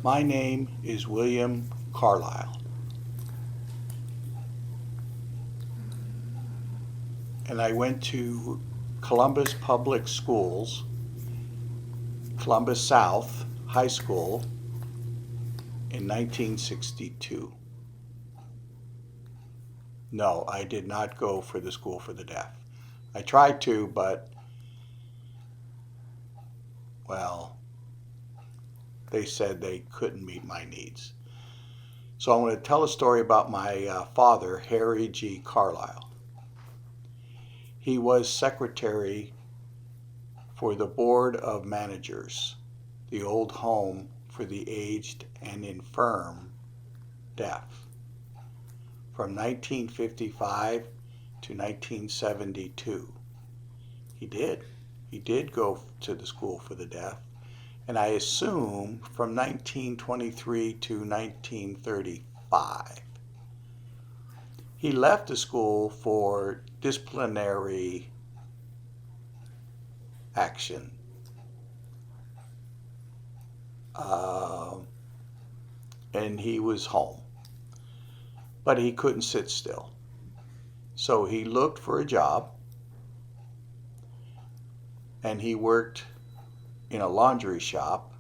My name is William Carlisle, and I went to Columbus Public Schools, Columbus South High School in 1962. No, I did not go for the School for the Deaf. I tried to, but, well, they said they couldn't meet my needs. So I'm going to tell a story about my father, Harry G. Carlisle. He was secretary for the Board of Managers, the old home for the aged and infirm deaf, from 1955 to 1972. He did. He did go to the School for the Deaf, and I assume from 1923 to 1935. He left the school for disciplinary action. And he was home. But he couldn't sit still. So he looked for a job, and he worked in a laundry shop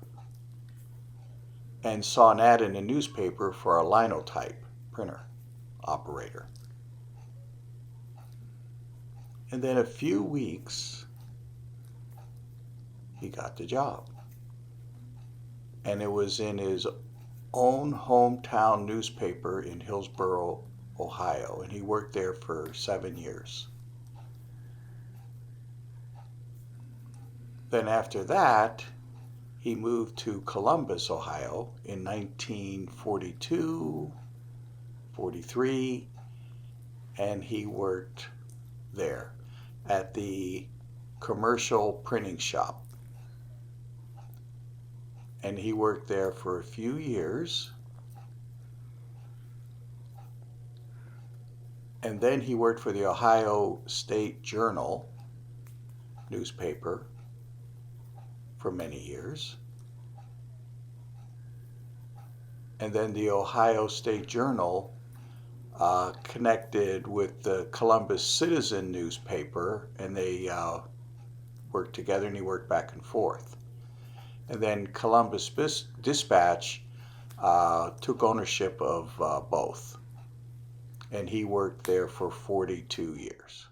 and saw an ad in the newspaper for a linotype printer operator. And then a few weeks, he got the job. And it was in his own hometown newspaper in Hillsboro, Ohio, and he worked there for 7 years. Then after that, he moved to Columbus, Ohio in 1942, 43, and he worked there at the commercial printing shop. And he worked there for a few years. And then he worked for the Ohio State Journal newspaper for many years. And then the Ohio State Journal connected with the Columbus Citizen newspaper, and they worked together, and he worked back and forth. And then Columbus Dispatch took ownership of both. And he worked there for 42 years.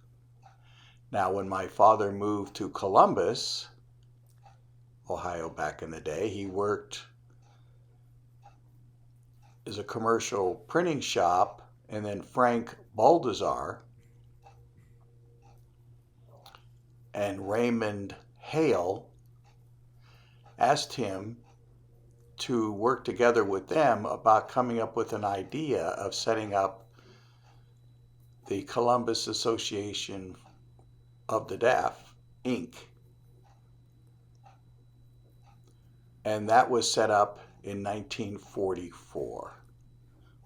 Now, when my father moved to Columbus, Ohio back in the day, he worked as a commercial printing shop, and then Frank Baldassar and Raymond Hale asked him to work together with them about coming up with an idea of setting up the Columbus Association of the Deaf, Inc. And that was set up in 1944,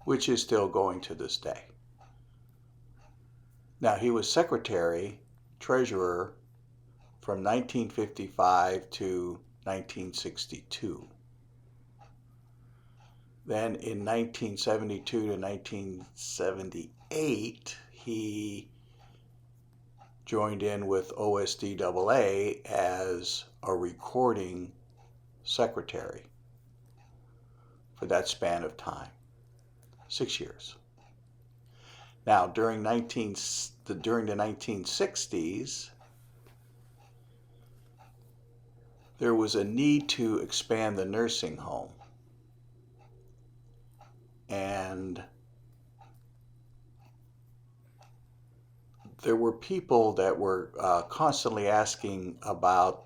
which is still going to this day. Now, he was secretary, treasurer from 1955 to 1962. Then in 1972 to 1978, he joined in with OSDAA as a recording secretary for that span of time, 6 years. Now, during the 1960s, there was a need to expand the nursing home. And there were people that were constantly asking about,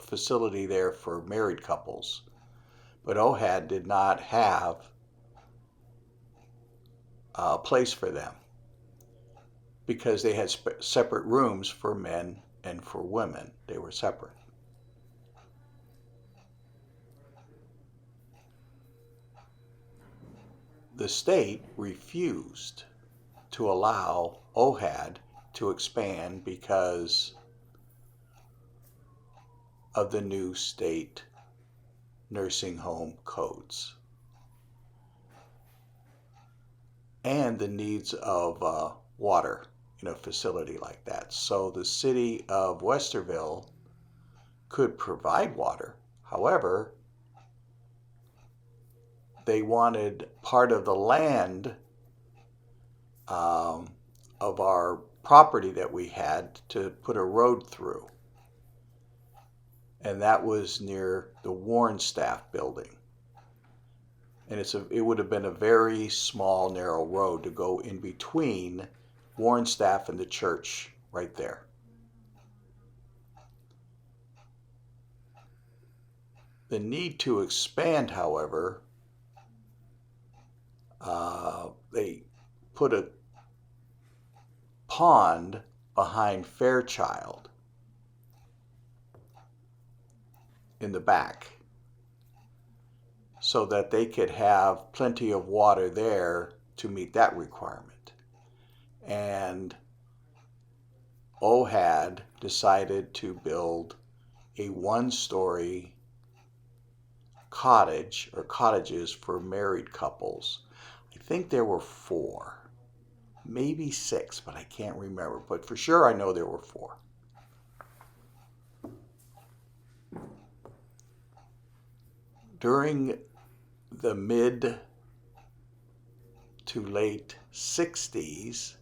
facility there for married couples. But OHAD did not have a place for them because they had separate rooms for men and for women. They were separate. The state refused to allow OHAD to expand because of the new state nursing home codes and the needs of water in a facility like that. So the city of Westerville could provide water. However, they wanted part of the land of our property that we had to put a road through. And that was near the Warren Staff building. And it would have been a very small, narrow road to go in between Warren Staff and the church right there. The need to expand, however, they put a pond behind Fairchild in the back so that they could have plenty of water there to meet that requirement. And OHAD decided to build a one-story cottage or cottages for married couples. I think there were 4, maybe 6, but I can't remember. But for sure I know there were 4. During the mid to late 60s,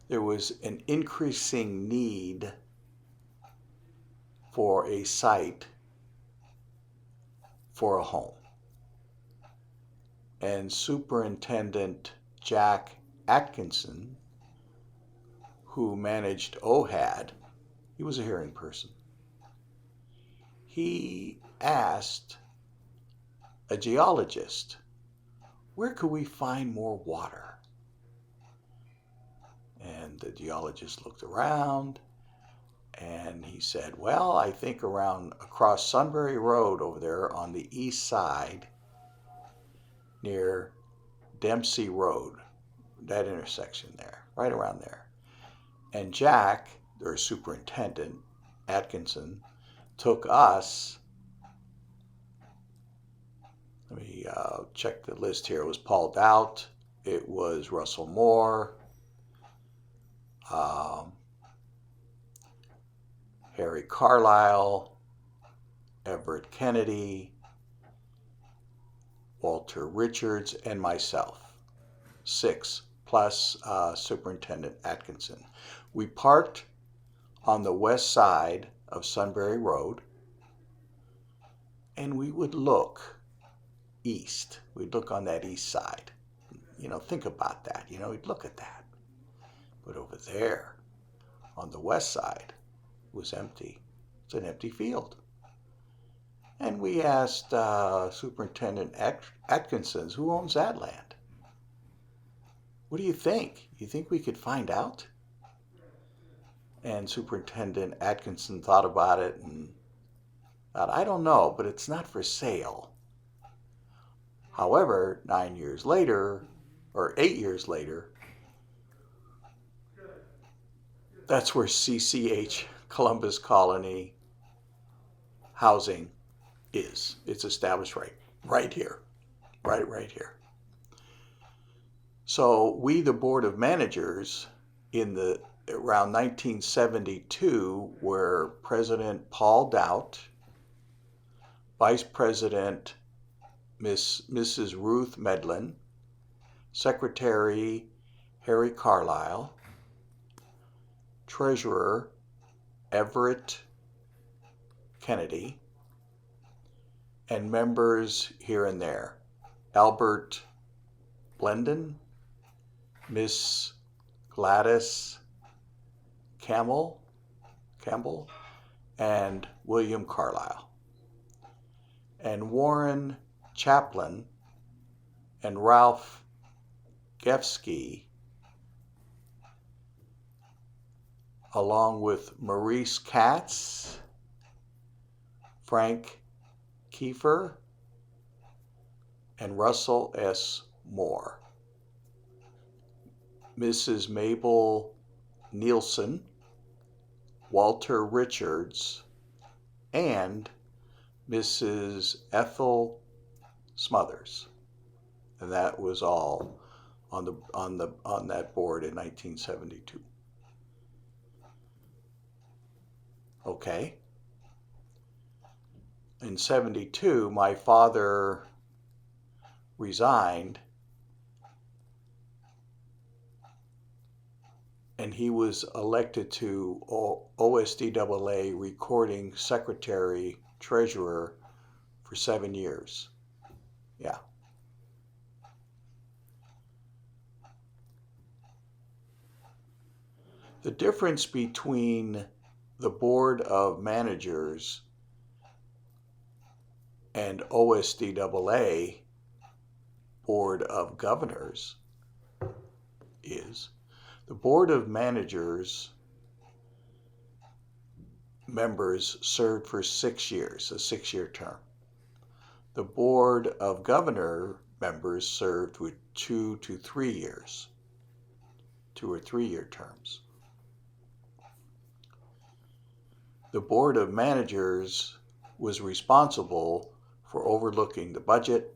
there was an increasing need for a site for a home. And Superintendent Jack Atkinson, who managed OHAD, he was a hearing person, he asked a geologist, where could we find more water? And the geologist looked around and he said, well, I think across Sunbury Road over there on the east side near Dempsey Road, that intersection there, right around there. And Jack, their superintendent, Atkinson, took us, let me check the list here. It was Paul Doubt, it was Russell Moore, Harry Carlisle, Everett Kennedy, Walter Richards, and myself. 6, plus Superintendent Atkinson. We parked on the west side of Sunbury Road, and we would look east. We'd look on that east side. Think about that. We'd look at that. But over there, on the west side, it was empty. It's an empty field. And we asked Superintendent Atkinson, who owns that land? What do you think? You think we could find out? And Superintendent Atkinson thought about it and thought, I don't know, but it's not for sale. However, 9 years later, or 8 years later, that's where CCH, Columbus Colony Housing, is. It's established right here, right here. So we, the Board of Managers, around 1972, were President Paul Doubt, Vice President Mrs. Ruth Medlin, Secretary Harry Carlisle, Treasurer Everett Kennedy, and members here and there. Albert Blendon, Miss Gladys Campbell, and William Carlisle. And Warren Chaplin and Ralph Gefsky, along with Maurice Katz, Frank Kiefer, and Russell S. Moore. Mrs. Mabel Nielsen, Walter Richards, and Mrs. Ethel Smothers, and that was all on that board in 1972. Okay. In 72, my father resigned, and he was elected to OSDAA recording secretary treasurer for 7 years. Yeah. The difference between the board of managers and OSDAA board of governors is the board of managers members served for 6 years, a 6-year term. The board of governor members served with 2 to 3 years, 2 or 3 year terms. The board of managers was responsible for overlooking the budget,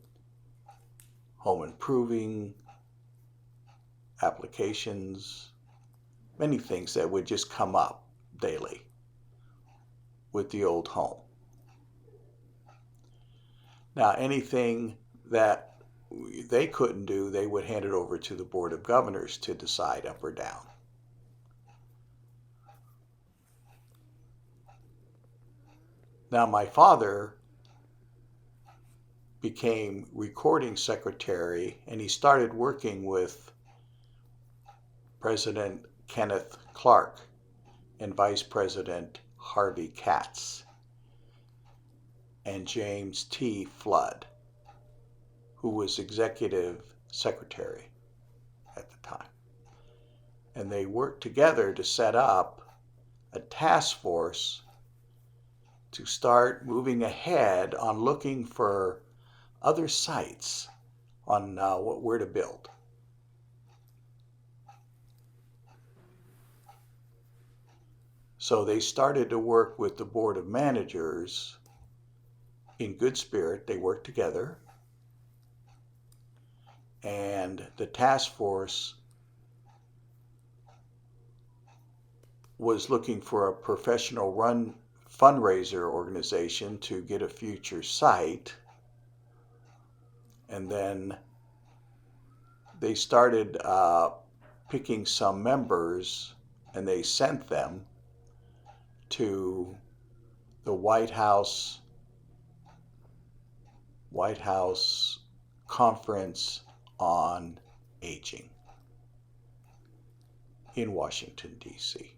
home improving, applications, many things that would just come up daily with the old home. Now, anything that they couldn't do, they would hand it over to the Board of Governors to decide up or down. Now, my father became recording secretary, and he started working with President Kenneth Clark and Vice President Harvey Katz and James T. Flood, who was executive secretary at the time. And they worked together to set up a task force to start moving ahead on looking for other sites on where to build. So they started to work with the Board of Managers in good spirit. They worked together. And the task force was looking for a professional run fundraiser organization to get a future site. And then they started picking some members, and they sent them to the White House Conference on Aging in Washington, D.C.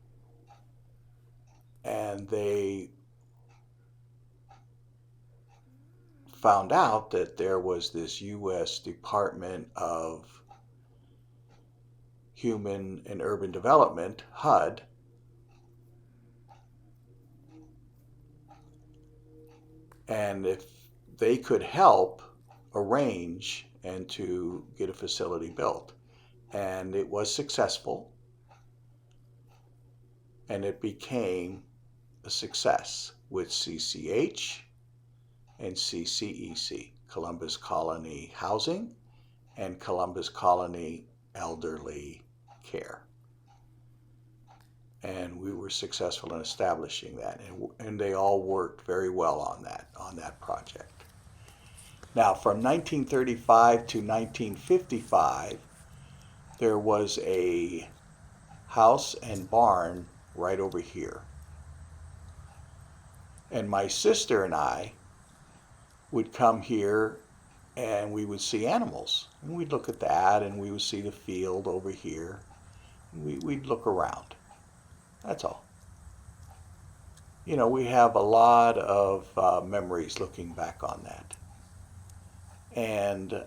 And they found out that there was this U.S. Department of Human and Urban Development, HUD, and if they could help arrange and to get a facility built. And it was successful, and it became a success with CCH and CCEC, Columbus Colony Housing and Columbus Colony Elderly Care. And we were successful in establishing that, and they all worked very well on that project. Now, from 1935 to 1955, there was a house and barn right over here. And my sister and I would come here, and we would see animals. And we'd look at that, and we would see the field over here. We'd look around. That's all. You know, we have a lot of memories looking back on that. And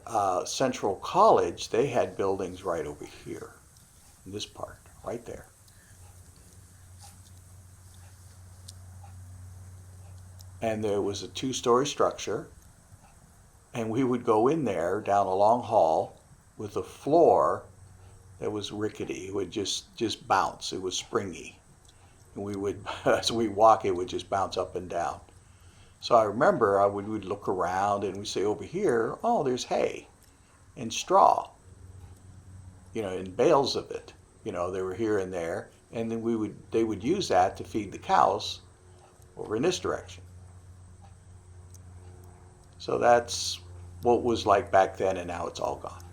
Central College, they had buildings right over here, in this part, right there. And there was a 2-story structure, and we would go in there down a long hall with a floor that was rickety. It would just bounce. It was springy. And we would, as we walk, it would just bounce up and down. So I remember we'd look around and we'd say, over here, oh, there's hay and straw, in bales of it. They were here and there, and then they would use that to feed the cows over in this direction. So that's what it was like back then, and now it's all gone.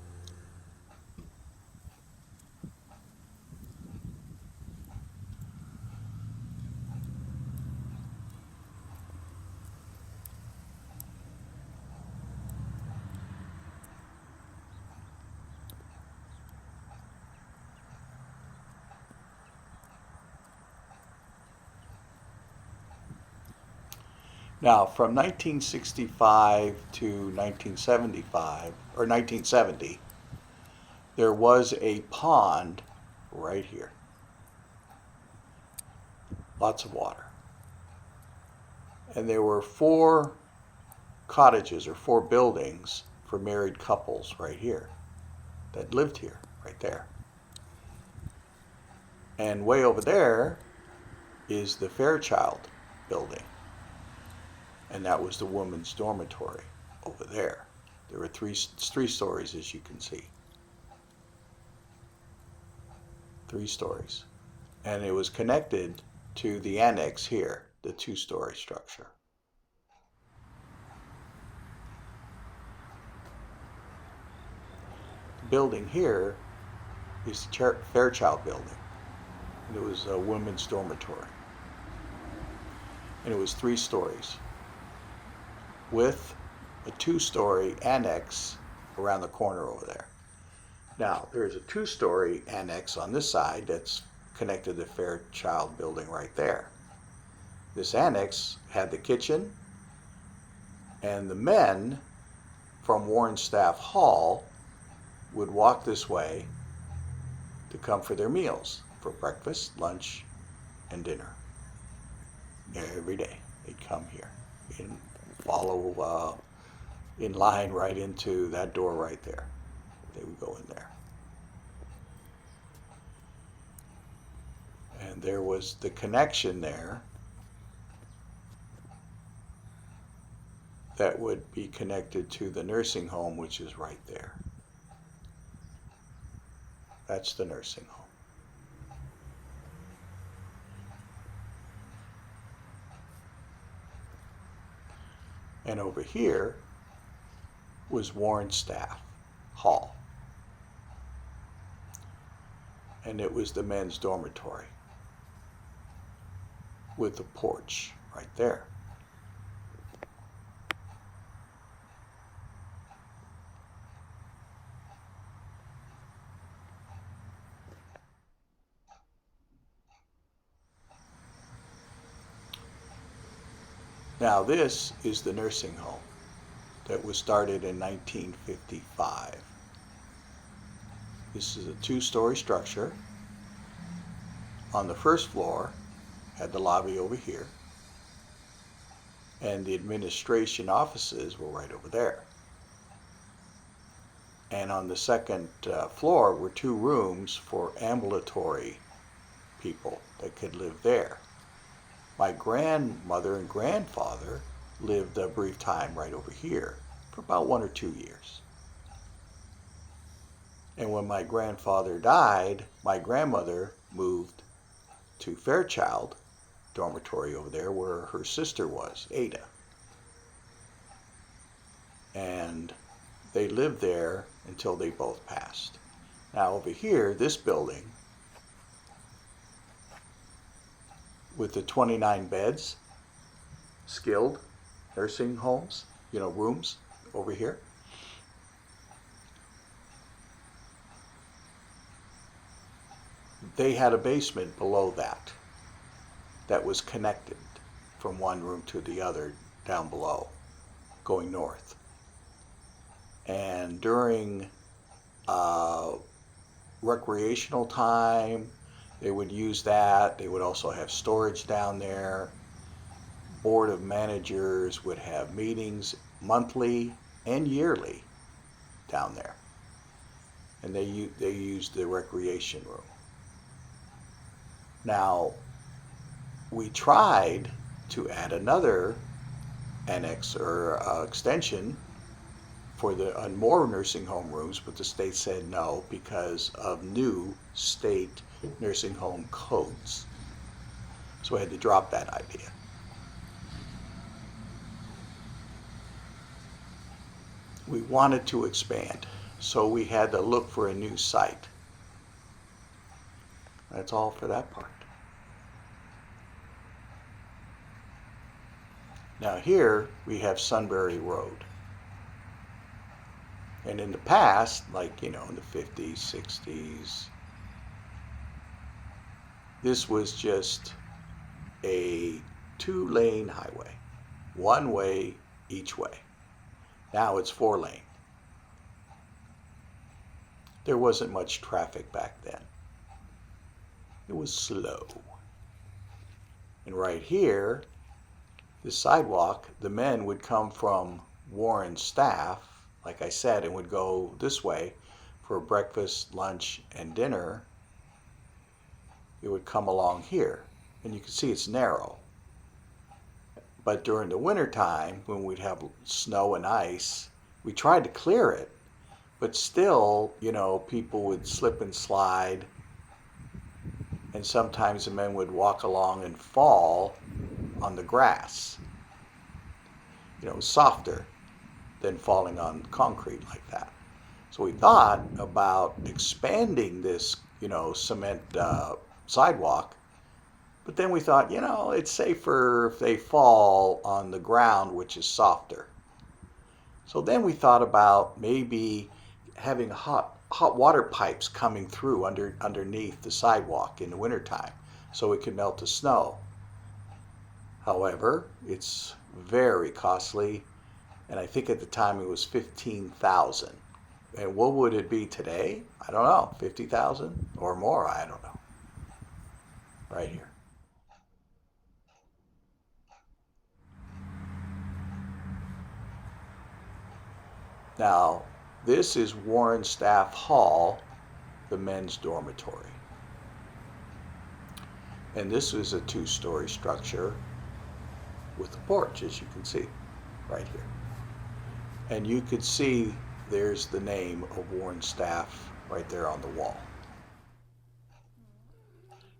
Now, from 1965 to 1975, or 1970, there was a pond right here. Lots of water. And there were 4 cottages or 4 buildings for married couples right here that lived here, right there. And way over there is the Fairchild building. And that was the women's dormitory over there. There were three stories, as you can see. 3 stories. And it was connected to the annex here, the 2-story structure. The building here is the Fairchild building. And it was a women's dormitory. And it was 3 stories, with a 2-story annex around the corner over there. Now, there's a 2-story annex on this side that's connected to the Fairchild building right there. This annex had the kitchen, and the men from Warren Staff Hall would walk this way to come for their meals, for breakfast, lunch, and dinner. Every day they'd come here and follow in line right into that door right there. They would go in there. And there was the connection there that would be connected to the nursing home, which is right there. That's the nursing home. And over here was Warren Staff Hall. And it was the men's dormitory with the porch right there. Now this is the nursing home that was started in 1955. This is a 2-story structure. On the first floor, had the lobby over here, and the administration offices were right over there. And on the second floor were 2 rooms for ambulatory people that could live there. My grandmother and grandfather lived a brief time right over here for about 1 or 2 years. And when my grandfather died, my grandmother moved to Fairchild dormitory over there where her sister was, Ada. And they lived there until they both passed. Now over here, this building with the 29 beds, skilled nursing homes, rooms over here. They had a basement below that was connected from one room to the other down below, going north. And during recreational time, they would use that. They would also have storage down there. Board of managers would have meetings monthly and yearly down there. And they used the recreation room. Now, we tried to add another annex or extension for the more nursing home rooms, but the state said no because of new state nursing home codes. So we had to drop that idea. We wanted to expand, so we had to look for a new site. That's all for that part. Now here we have Sunbury Road. And in the past, like, in the 50s, 60s, this was just a 2-lane highway, one way each way. Now it's 4-lane. There wasn't much traffic back then. It was slow. And right here, the sidewalk, the men would come from Warren's staff, like I said, and would go this way for breakfast, lunch, and dinner. It would come along here, and you can see it's narrow. But during the winter time, when we'd have snow and ice, we tried to clear it, but still, people would slip and slide, and sometimes the men would walk along and fall on the grass. Softer than falling on concrete like that. So we thought about expanding this, cement sidewalk, but then we thought, it's safer if they fall on the ground, which is softer. So then we thought about maybe having hot water pipes coming through underneath the sidewalk in the wintertime so it could melt the snow. However, it's very costly, and I think at the time it was $15,000. And what would it be today? I don't know, 50,000 or more, I don't know. Right here. Now, this is Warren Staff Hall, the men's dormitory. And this is a 2-story structure with a porch, as you can see right here. And you could see there's the name of Warren Staff right there on the wall.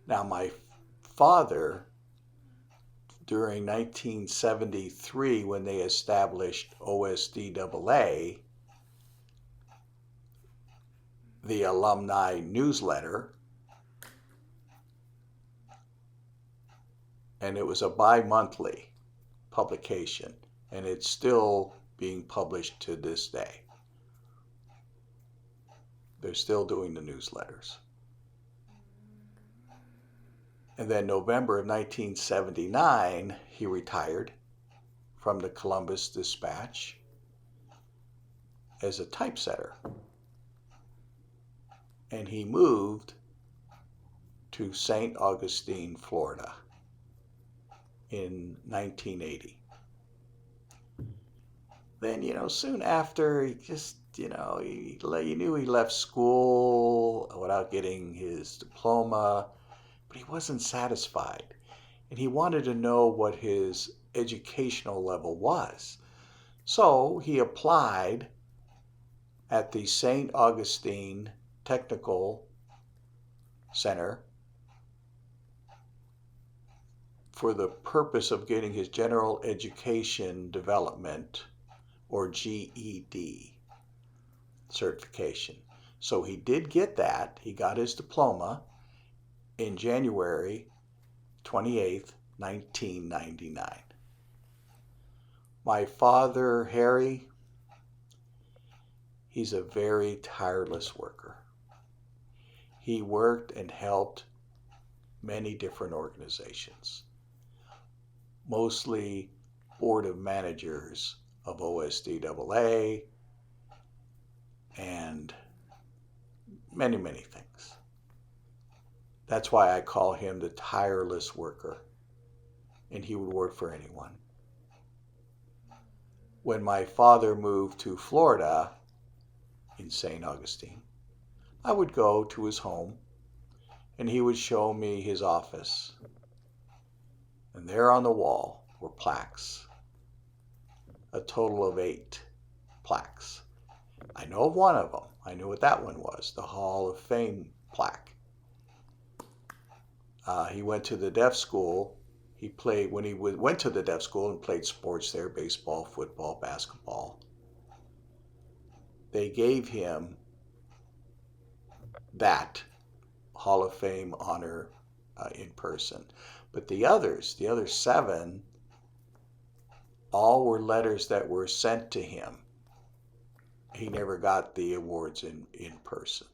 Now, my father, during 1973, when they established OSDAA, the alumni newsletter, and it was a bi-monthly publication, and it's still being published to this day. They're still doing the newsletters. And then November of 1979, he retired from the Columbus Dispatch as a typesetter. And he moved to St. Augustine, Florida in 1980. Then, soon after, he just, you knew he left school without getting his diploma, but he wasn't satisfied. And he wanted to know what his educational level was. So he applied at the St. Augustine Technical Center for the purpose of getting his general education development, or GED, certification. So he did get that. He got his diploma in January 28th, 1999. My father, Harry, he's a very tireless worker. He worked and helped many different organizations, mostly board of managers of OSDAA and many, many things. That's why I call him the tireless worker, and he would work for anyone. When my father moved to Florida in St. Augustine, I would go to his home and he would show me his office. And there on the wall were plaques a total of 8 plaques. I know of one of them. I knew what that one was, the Hall of Fame plaque. He went to the deaf school. He played, when he went to the deaf school and played sports there, baseball, football, basketball, they gave him that Hall of Fame honor in person. But the other 7, all were letters that were sent to him. He never got the awards in person.